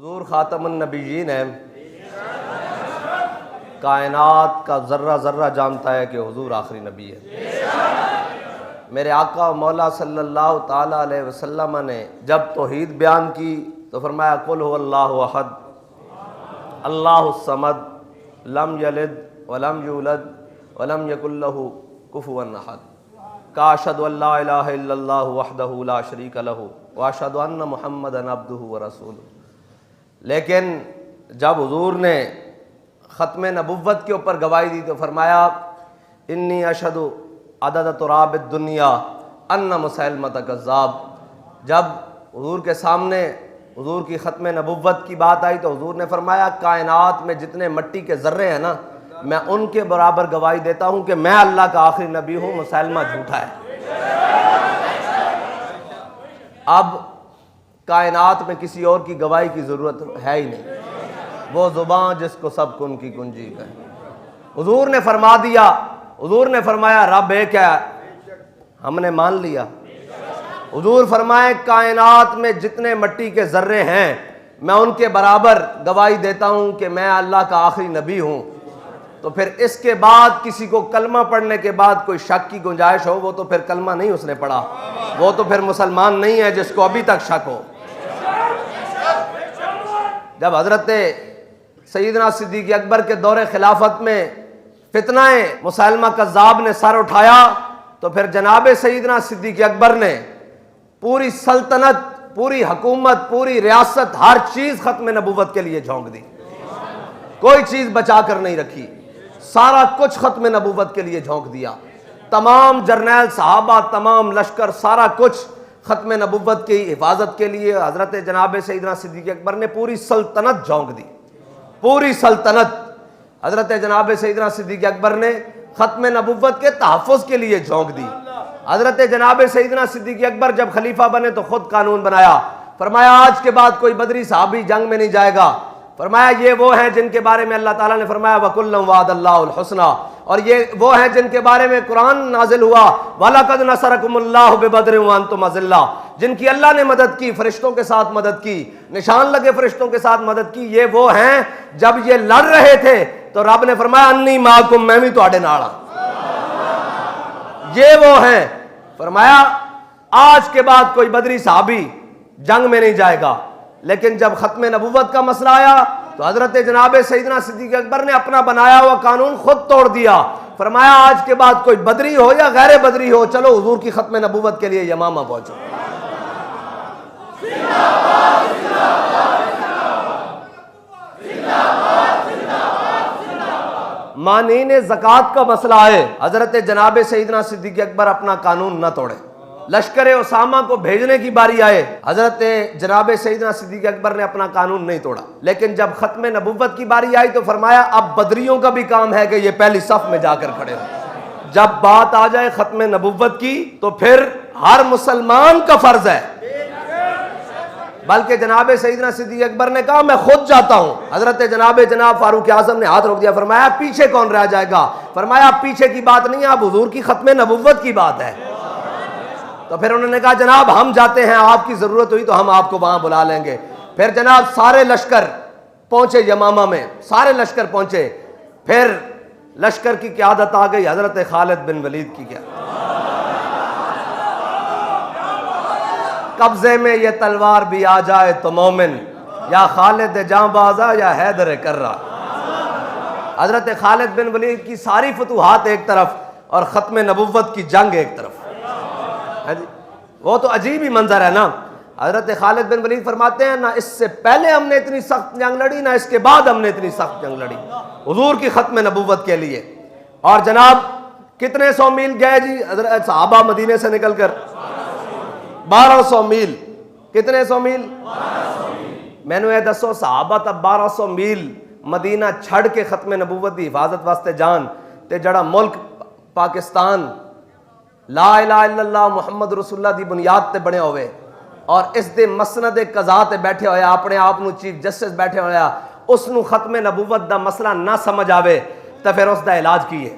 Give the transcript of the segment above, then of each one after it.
हुजूर खातमुन नबीयीन है। कायनात का ज़र्रा ज़र्रा जानता है कि हुजूर आखिरी नबी है। मेरे आका मौला सल्लल्लाहु ताला अलैहि वसल्लम ने जब तौहीद बयान की तो फरमाया कुल हुवल्लाहु अहद अल्लाहुस समद लम यलिद वलम यूलद वलम यकुल लहू कुफुवन अहद। का अशहदु अल्ला इलाहा इल्लल्लाहु वहदहु ला शरीका लहू व अशहदु अन्ना मुहम्मदन अब्दुहु व रसूलुहु। लेकिन जब हुजूर ने ख़त्म नबुव्वत के ऊपर गवाही दी तो फरमाया इन्नी अशहदु अदद तुराब दुनिया अन्ना मुसैलमत कज़्ज़ाब। जब हुजूर के सामने हुजूर की ख़त्म नबुव्वत की बात आई तो हुजूर ने फरमाया कायनात में जितने मट्टी के ज़र्रे हैं ना, मैं उनके बराबर गवाही देता हूँ कि मैं अल्लाह का आखिरी नबी हूँ, मुसैलमा झूठा है। अब कायनात में किसी और की गवाही की ज़रूरत है ही नहीं, वो ज़ुबान जिसको सब कुन की कुंजी का है। हुजूर ने फरमा दिया, हुजूर ने फरमाया रब एक है, हमने मान लिया। हुजूर फरमाए कायनात में जितने मट्टी के ज़र्रे हैं मैं उनके बराबर गवाही देता हूँ कि मैं अल्लाह का आखिरी नबी हूँ। तो फिर इसके बाद किसी को कलमा पढ़ने के बाद कोई शक की गुंजाइश हो, वो तो फिर कलमा नहीं उसने पढ़ा, वो तो फिर मुसलमान नहीं है जिसको अभी तक शक हो। जब हजरत सैयदना सिद्दीक़ अकबर के दौरे खिलाफत में फितनाए मुसैलमा कज़्ज़ाब ने सर उठाया तो फिर जनाब सैयदना सिद्दीक़ अकबर ने पूरी सल्तनत, पूरी हुकूमत, पूरी रियासत, हर चीज़ ख़त्म नबुव्वत के लिए झोंक दी, कोई चीज़ बचा कर नहीं रखी, सारा कुछ ख़त्म नबुव्वत के लिए झोंक दिया। तमाम जर्नैल सहाबा, तमाम लश्कर, सारा कुछ ख़त्म नबुव्वत की हिफाजत के लिए हज़रत जनाब सैयदना सिद्दीक़ अकबर ने पूरी सल्तनत झोंक दी, पूरी सल्तनत। हज़रत जनाब सैयदना सिद्दीक़ अकबर ने ख़त्म नबुव्वत के तहफ़्फ़ुज़ के लिए झोंक दी। हज़रत जनाब सैयदना सिद्दीक़ अकबर जब खलीफा बने तो खुद कानून बनाया, फरमाया आज के बाद कोई बदरी सहाबी जंग में नहीं जाएगा। फरमाया ये वो हैं जिनके बारे में अल्लाह ताला ने फरमाया वकुल्लम वादल्लाहुल हुस्ना, और ये वो हैं जिनके बारे में कुरान नाजिल हुआ वलक़द नसरकुमुल्लाहु बिबद्रिन व अंतुम अज़िल्ला, जिनकी अल्लाह ने मदद की, फरिश्तों के साथ मदद की, निशान लगे फरिश्तों के साथ मदद की। ये वो हैं जब ये लड़ रहे थे तो रब ने फरमाया अन्नी माकुम, मैं भी तुहाडे नाल हां। ये वो हैं, फरमाया आज के बाद कोई बदरी सहाबी जंग में नहीं जाएगा। लेकिन जब ख़त्म नबुव्वत का मसला आया तो हज़रत जनाब सैयदना सिद्दीक़ अकबर ने अपना बनाया हुआ कानून खुद तोड़ दिया। फरमाया आज के बाद कोई बदरी हो या गैर बदरी हो, चलो हुजूर की ख़त्म नबुव्वत के लिए यमामा पहुंचो। मानीने ज़कात का मसला है, हज़रत जनाब सैयदना सिद्दीक़ अकबर अपना कानून न तोड़े। लश्कर उसामा को भेजने की बारी आए, हज़रत जनाब सैयदना सिद्दीक़ अकबर ने अपना कानून नहीं तोड़ा। लेकिन जब ख़त्म नबुव्वत की बारी आई तो फरमाया अब बदरियों का भी काम है कि ये पहली सफ में जाकर खड़े हो। जब बात आ जाए ख़त्म नबुव्वत की तो फिर हर मुसलमान का फ़र्ज है। बल्कि जनाब सैयदना सिद्दीक़ अकबर ने कहा मैं खुद जाता हूँ। हज़रत जनाब फारूक आज़म ने हाथ रोक दिया, फरमाया पीछे कौन रह जाएगा। फरमाया पीछे की बात नहीं है, अब हुजूर की ख़त्म नबुव्वत की बात है। तो फिर उन्होंने कहा जनाब हम जाते हैं, आपकी ज़रूरत हुई तो हम आपको वहाँ बुला लेंगे। फिर जनाब सारे लश्कर पहुँचे यमामा में, सारे लश्कर पहुँचे। फिर लश्कर की क़यादत आ गई हज़रत खालिद बिन वलीद की। क्या कब्ज़े में ये तलवार भी आ जाए तो मोमिन, या खालिद जांबाज़ा या हैदर कर्रा। हज़रत खालिद बिन वलीद की सारी फतूहात एक तरफ और ख़त्म नबुव्वत की जंग एक तरफ। वो तो अजीब ही मंजर है ना। हज़रत खालिद बिन वलीद फरमाते हैं ना इससे पहले हमने इतनी सख्त जंग लड़ी, ना इसके बाद हमने इतनी सख्त जंग लड़ी हुजूर की ख़त्म नबुव्वत के लिए। और जनाब कितने 100 मील गए जी हज़रत सहाबा मदीने से निकलकर? 1200 मील। कितने 100 मील? मैनू ये दसो सहाबा तब 1200 मील मदीना छड़ के ख़त्म नबुव्वत की हिफाजत वास्ते जान ते जड़ा मुल्क पाकिस्तान ला इलाहा इल्लल्लाह मुहम्मद रसूलुल्लाह दी बुनियाद ते बने हुए और इस दे मसनद कज़ा ते बैठे होया, अपने आप नू चीफ जस्टिस बैठे होया, उसनू ख़त्म नबुव्वत दा मसला ना समझ आवे तो फिर उसका इलाज की है।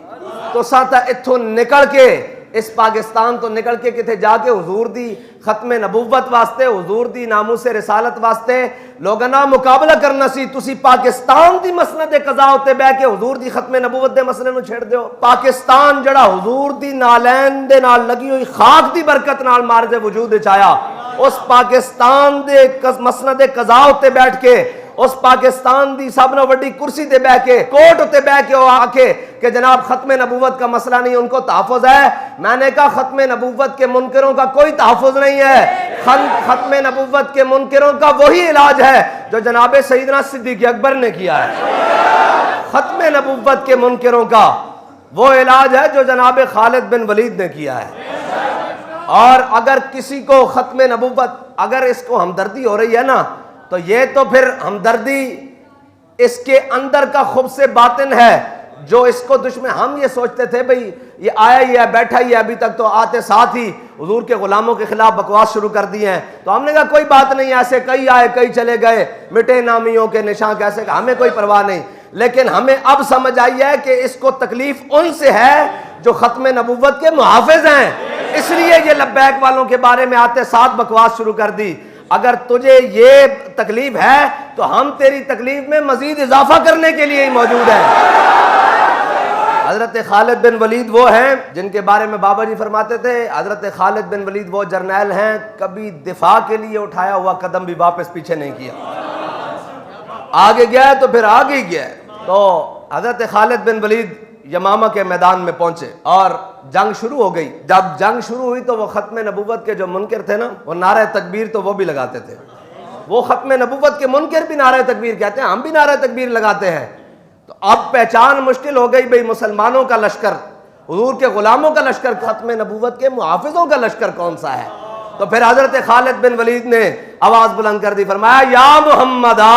तो साता इत्थों निकल के इस पाकिस्तान तो निकल के किथे जाके हुजूर दी खत्मे नबूवत वास्ते, हुजूर दी नामूसे रिसालत वास्ते लोगों ना मुकाबला करना सी। तुसी पाकिस्तान दी मसनद कज़ा उत्ते बह के हुजूर दी खत्मे नबूवत दे मसले नूं छेड़ दिओ। पाकिस्तान जड़ा हुजूर दी नालैन दे नाल लगी हुई खाक दी बरकत नाल मारजे वजूद विच आया, उस पाकिस्तान दे मसनद कज़ा उत्ते बैठ के, उस पाकिस्तान दी सब नालों वड्डी कुर्सी ते बह के, कोर्ट उत्ते बह के वो आके कि जनाब खत्मे नबूवत का मसला नहीं, उनको तहफ़्फ़ुज़ है। मैंने कहा खत्मे नबूवत के मुनकरों का कोई तहफ़्फ़ुज़ नहीं है। खत्मे नबूवत के मुनकरों का वही इलाज है जो जनाब सईदना सिद्दीक़ अकबर ने किया है। खत्मे नबूवत के मुनकरों का वो इलाज है जो जनाब खालिद बिन वलीद ने किया है। और अगर किसी को खत्मे नबूवत, अगर इसको हमदर्दी हो रही है ना, तो ये तो फिर हमदर्दी इसके अंदर का खुब से बातिन है जो इसको दुश्मन। हम ये सोचते थे भाई ये आया ही है, बैठा ही है, अभी तक तो आते साथ ही हुजूर के गुलामों के खिलाफ बकवास शुरू कर दी है। तो हमने कहा कोई बात नहीं, ऐसे कई आए कई चले गए, मिटे नामियों के निशान कैसे, हमें कोई परवाह नहीं। लेकिन हमें अब समझ आई है कि इसको तकलीफ उनसे है जो खत्मे नबूवत के मुहाफिज हैं, इसलिए ये लब्बैक वालों के बारे में आते साथ बकवास शुरू कर दी। अगर तुझे ये तकलीफ है तो हम तेरी तकलीफ में मजीद इजाफा करने के लिए ही मौजूद हैं। हजरत खालिद बिन वलीद वो हैं जिनके बारे में बाबा जी फरमाते थे, हजरत खालिद बिन वलीद वो जर्नैल हैं कभी दिफा के लिए उठाया हुआ कदम भी वापस पीछे नहीं किया, आगे गया तो फिर आगे गया। तो हजरत खालिद बिन वलीद यमामा के मैदान में पहुंचे और जंग शुरू हो गई। जब जंग शुरू हुई तो वो खत्मे नबूवत के जो मुनकर थे ना, वो नारे तकबीर तो वो भी लगाते थे। वो खत्मे नबूवत के मुनकर भी नारे तकबीर कहते हैं, हम भी नारे तकबीर लगाते हैं। तो अब पहचान मुश्किल हो गई भाई, मुसलमानों का लश्कर, हुजूर के गुलामों का लश्कर, खत्मे नबूवत के मुहाफिजों का लश्कर कौन सा है। तो फिर हजरत खालिद बिन वलीद ने आवाज बुलंद कर दी, फरमाया या मुहम्मदा।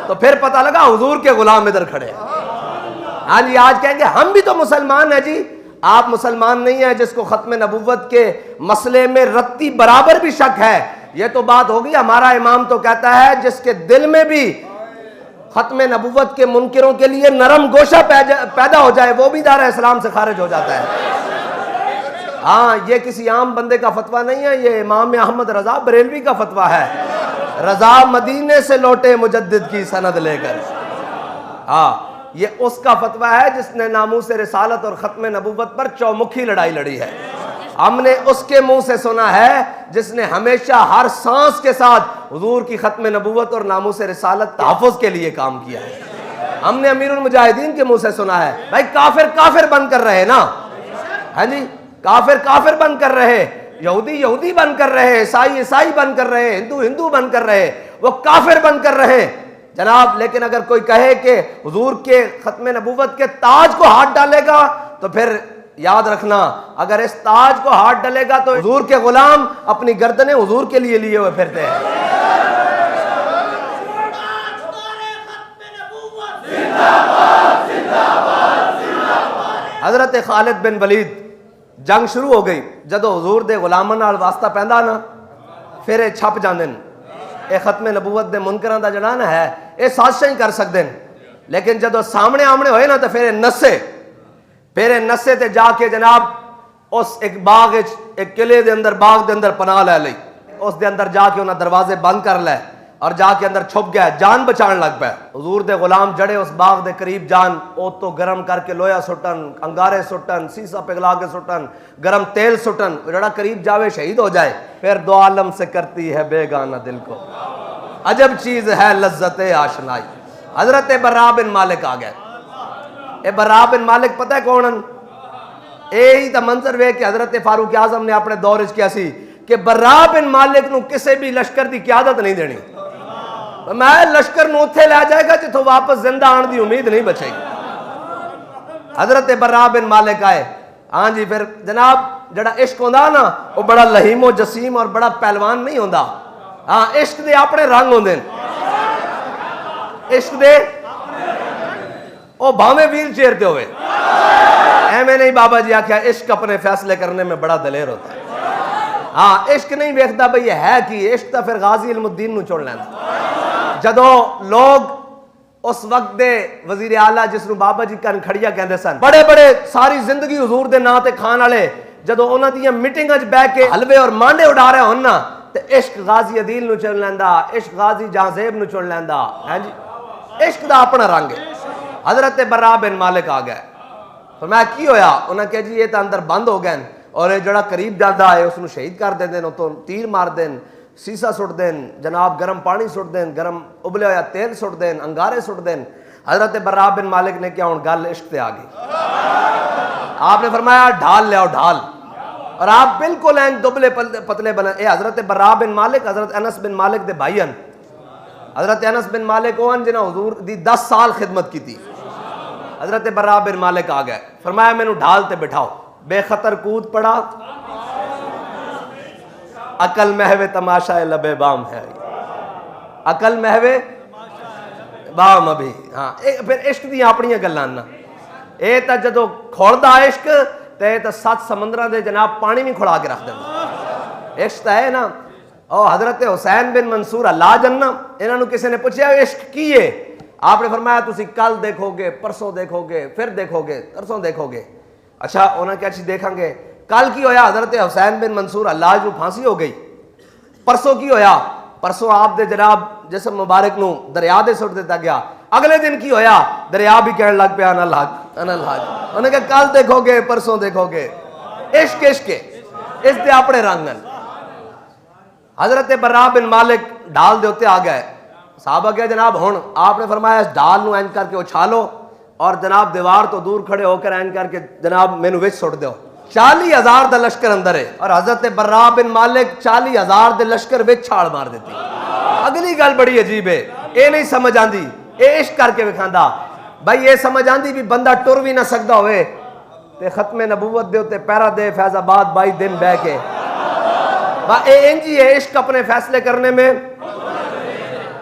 तो फिर पता लगा हुजूर के गुलाम इधर खड़े। हाँ जी, आज कहेंगे हम भी तो मुसलमान हैं जी। आप मुसलमान नहीं है जिसको खत्मे नबूवत के मसले में रत्ती बराबर भी शक है। ये तो बात होगी, हमारा इमाम तो कहता है जिसके दिल में भी खत्मे नबूवत के मुनकिरों के लिए नरम गोशा पैदा हो जाए वो भी दारा इस्लाम से खारिज हो जाता है। हाँ, ये किसी आम बंदे का फतवा नहीं है, ये इमाम अहमद रजा बरेलवी का फतवा है। रजा मदीने से लौटे मुजद्दिद की सनद लेकर। हाँ, ये उसका फतवा है जिसने नामूसे रिसालत और खत्मे नबूवत पर चौमुखी लड़ाई लड़ी है। हमने उसके मुंह से सुना है जिसने हमेशा हर सांस के साथ हुजूर की खत्मे नबूवत और नामूसे रिसालत तहफ़्फ़ुज़ के लिए काम किया है। हमने अमीरुल मुजाहिदीन के मुंह से सुना है भाई काफिर काफिर बन कर रहे ना, हाँ जी, काफिर काफिर बन कर रहे, यहूदी यहूदी बन कर रहे, ईसाई ईसाई बन कर रहे, हिंदू हिंदू बन कर रहे, वो काफिर बन कर रहे जनाब। लेकिन अगर कोई कहे कि हुजूर के खत्मे नबूवत के ताज को हाथ डालेगा तो फिर याद रखना, अगर इस ताज को हाथ डालेगा तो हुजूर के गुलाम अपनी गर्दनें हुजूर के लिए लिए हुए फिरते हैं। हजरत खालिद बिन वलीद जंग शुरू हो गई, जदों हुजूर दे गुलामां नाल वास्ता पैंदा ना फिर छप जांदे ने। ये खत्मे नबूवत दे मुनकरां दा जड़ा ना है, ये साजिशां ही कर सकते हैं, लेकिन जदों सामने आमने होए ना तो फिर नस्से ते जाके जनाब उस एक बाग एक किले दे अंदर बाग दे अंदर पनाह ले लई, उस दे अंदर जाके उन्हें दरवाजे बंद कर ले और जाके अंदर छुप गया, जान बचाने लग पाया। हुजूर दे गुलाम जड़े उस बाग दे करीब जान, ओ तो गर्म करके लोया सुटन, अंगारे सुटन, सीसा पिघला के सुटन, गर्म तेल सुटन, जड़ा करीब जावे शहीद हो जाए। फिर दो आलम से करती है बेगाना दिल को, अजब चीज है लज्जत आशनाई। हजरत बर्रा बिन मालिक आ गए। ए बर्रा बिन मालिक पता है कौन? यही तो मंजर वे कि हजरत फारूक आजम ने अपने दौर किया सी कि बर्रा बिन मालिक नूं किसी भी लश्कर की क्यादत नहीं देनी। मैं लश्कर नूं उत्थे लै जाएगा जिथों वापस जिंदा आने की उम्मीद नहीं बचेगी। हजरत बर्रा बिन मालिक आए। हाँ जी, फिर जनाब जड़ा इश्क होंदा ना वो बड़ा लहीमो जसीम और बड़ा पहलवान नहीं होंदा। हाँ, इश्क दे अपने रंग होंदे, इश्क दे ओ भावे व्हील चेयर ते होवे, एवें नहीं। बाबा जी आख्या इश्क अपने फैसले करने में बड़ा दलेर होता है। हाँ, इश्क नहीं वेखता भाई है कि इश्क तो फिर गाजी इल्मुद्दीन नूं चुन लैंदा। जदों लोग उस वक्त दे वजीर आला जिसनू बाबा जी कनखड़िया कहते सन, बड़े बड़े सारी जिंदगी हुजूर दे नां ते खान वाले, जदों उन्हां दी मीटिंगां च बैठ के हलवे और मांडे उड़ा रहे होन ना, ते इश्क गाजी अदील नू चुन लैंदा, इश्क गाजी जहाजेब नू चुन लैंदा है जी। इश्क दा अपना रंग है। हजरत बर्रा बिन मालिक आ गए, फरमाया की होया? उन्हें कहा जी ये तो अंदर बंद हो गए और ये जड़ा करीब जाता है उसनू शहीद कर देंदे, तो तीर मार देन, सीसा सुट देन, जनाब गर्म पानी सुट देन, गर्म उबले होया तेल सुट देन, अंगारे सुट देन। हजरत बर्रा बिन मालिक ने क्या, हुण गल इश्क ते आ गई। आपने फरमाया ढाल ले आओ, ढाल, और आप बिल्कुल एन दुबले पतले बने। ये हजरत बर्रा बिन मालिक हजरत अनस बिन मालिक दे भाई हन। हजरत अनस बिन मालिक ओहन जिन्हें हुजूर दी 10 साल खिदमत की थी। हजरत बर्रा बिन मालिक आ गए, फरमाया मैनू ढाल ते बिठाओ, बेखतर कूद पड़ा, अकल महवे तमाशा लबे बाम है, अकल महवे बाम अभी। हाँ, फिर इश्क दी अपनी गल्लां ना, ये तो जदों खोलदा इश्क तो 7 समंदरां दे जनाब पानी भी खुड़ा के रख देंदा। इश्क है ना। और हजरत हुसैन बिन मंसूर अल्लाह जन्ना, इन्होंने किसी ने पूछा इश्क की है? आपने फरमाया तुसी कल देखोगे, परसों देखोगे, फिर देखोगे, तरसों देखोगे। अच्छा, उन्हें क्या चीज देखेंगे? कल की होया? हजरत हुसैन बिन मंसूर अल्लाह जो फांसी हो गई। परसों की होया? परसों आप दे जनाब जिस्म मुबारक नू दरिया दे सुट दिता गया। अगले दिन की होया? दरिया भी कहने लग पिया अनल हक, अनल हक। उन्हें कहा कल देखोगे, परसों देखोगे। इश्क इश्क इस दे अपने रंग हैं। हजरत बर्रा बिन मालिक ढाल दे उत्ते आ गए। साहबा क्या जनाब हुण? आपने फरमाया इस ढाल नू इंज करके उछालो और जनाब दीवार तो दूर खड़े होकर इंज करके जनाब मैनू विच सुट दो। 40,000 दा लश्कर अंदर है और हजरत बर्रा बिन मालिक 40,000 दे लश्कर विच छाल मार देती। अगली गल बड़ी अजीब है, ये नहीं समझ आंदी, ये इश्क करके विखांदा। भाई ये समझ आंदी भी बंदा टुर भी ना सकदा होवे ते खत्मे नबूवत दे उत्ते पैरा दे फैजाबाद 22 दिन बह के। इंजी है इश्क अपने फैसले करने में,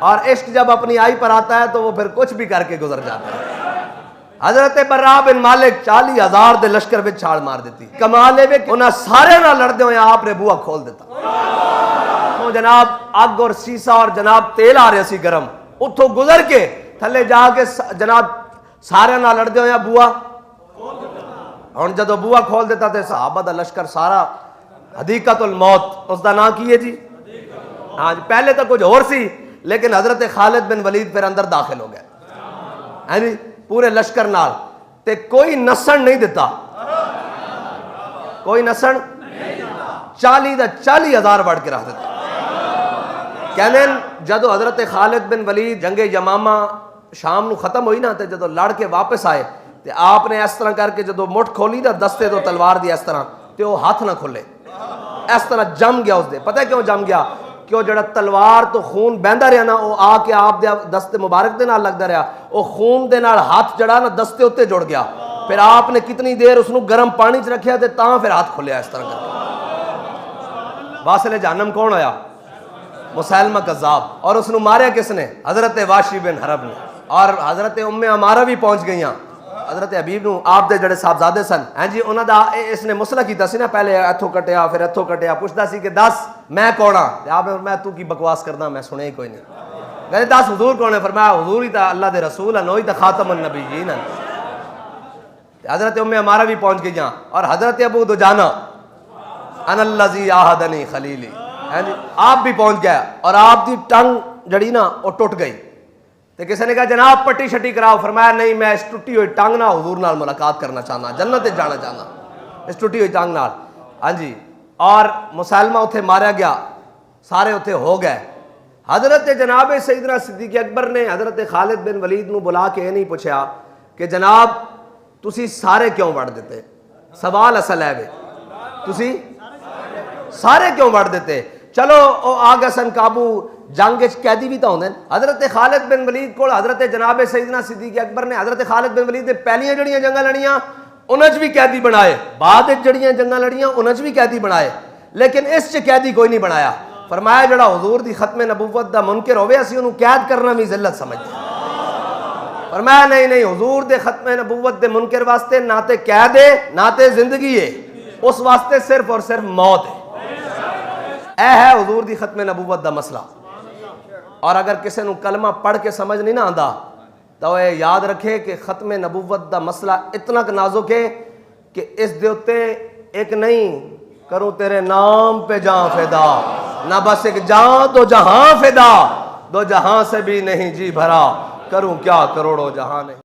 और इश्क जब अपनी आई पर आता है तो वो फिर कुछ भी करके गुजर जाता है। हजरत बर्रा बिन मालिक 40,000 दे लश्कर विच छाल मार देती। कमाल है वे उन्हें सारे ना लड़दे हुए आपने बुआ खोल देता। तो जनाब अग और सीसा और जनाब तेल आ रहे सी गरम, उतो गुजर के थले जाके जनाब सारे ना लड़दे हुए बुआ। हुण जदों बुआ खोल देता तो सहाबा दा लश्कर सारा हदीकतुल मौत, उसका नाम की है जी। हाँ जी, पहले तो कुछ और सी, लेकिन हजरत खालिद बिन वलीद फिर अंदर दाखिल हो गए है जी पूरे लश्कर नाल, ते कोई नसन नहीं दिता, कोई नसन 40,000 वड़ के रख दिता। कहने जदों हजरत खालिद बिन वलीद जंगे यमामा शाम नू खत्म हुई ना, तो जदों लड़ के वापस आए तो आपने इस तरह करके जदों मुठ खोली ना दस्ते तो तलवार दी इस तरह, तो वो हाथ ना खोले, इस तरह जम गया उसदे। पता है क्यों जम गया? क्यों जड़ा तलवार तो खून बहता रहा ना, वो आके आप दे दस्ते मुबारक दे नाल लगदा रहा, वो खून दे नाल हाथ जड़ा ना दस्ते उत्ते जुड़ गया। फिर आपने कितनी देर उसनू गर्म पानी च रखिया ते तां फिर हाथ खोलिया इस तरह करके। वासिल जहन्नम कौन होया? मुसैलमा कज़्ज़ाब। और उसनू मारिया किसने? हजरत वाशी बिन हरब ने। और हजरत उम्मे अमारा भी पहुंच गई, हजरत हबीब नू आप दे जड़े साहबजादे सन हैं जी, उन्हां दा इसने मुसला कीता सी ना, पहले इथों कटिया फिर इथों कटिया, पुछदा सी कि दस मैं कौन हां? आपने फरमाया तू की बकवास करदा, मैं सुने ही कोई नहीं। कहते दस हुजूर कौन है? फरमाया हुजूर ही तो अल्लाह दे रसूल हैं, वही तो खातमुन नबीयीन हैं। हजरत उम्मे अमारा भी पहुंच गई और हजरत अबू दुजाना अनल्लज़ी आहदनी खलीली हैं जी, आप भी पहुंच गया और आपकी टंग जड़ी ना वो टुट गई। तो किसी ने कहा जनाब पट्टी शट्टी कराओ। फरमाया नहीं, मैं इस टुटी हुई टंग ना हुजूर नाल मुलाकात करना चाहना, जन्नत जाना चाहना इस टुटी हुई टंग नाल। हाँ जी, और मुसैलमा उत्थे मारा गया, सारे उत्थे हो गए। हजरत जनाब सईदना सिद्दीक़ अकबर ने हजरत खालिद बिन वलीद नू बुला के ये नहीं पूछा कि जनाब तुसी सारे क्यों वड़ देते? सवाल असल है वे तुसी सारे क्यों वड़ देते? चलो ओ आ गए सन काबू, जंग कैदी भी तो होंगे। हजरत खालिद बिन वलीद को हजरत जनाब सईदना सिद्दीक़ अकबर ने हजरत खालिद बिन वलीद ने पहलियां जड़ियां जंगा लड़ियां उन्हें भी कैदी बनाए, बाद जड़ियां जंगा लड़ियां उन्हें भी कैदी बनाए, लेकिन इस च कैदी कोई नहीं बनाया। फरमाया जड़ा हुजूर दी खत्मे नबूवत दा मुनकर होवे असीं उहनूं कैद करना भी जिल्लत समझदे। फरमाया नहीं नहीं, हुजूर दे खत्मे नबूवत दे मुनकर वास्ते ना ते कैद है ना ते जिंदगी है, उस वास्ते सिर्फ और सिर्फ मौत है। यह है हुजूर दी खत्मे नबूवत दा मसला। और अगर किसी को कलमा पढ़ के समझ नहीं ना आता तो ये याद रखे कि खत्म नबूवत दा मसला इतना नाजुक है कि इस दे उत्ते एक नहीं करूं तेरे नाम पे जां फिदा, ना बस एक जां तो जहां फिदा, दो जहां से भी नहीं जी भरा, करूं क्या करोड़ों जहां नहीं।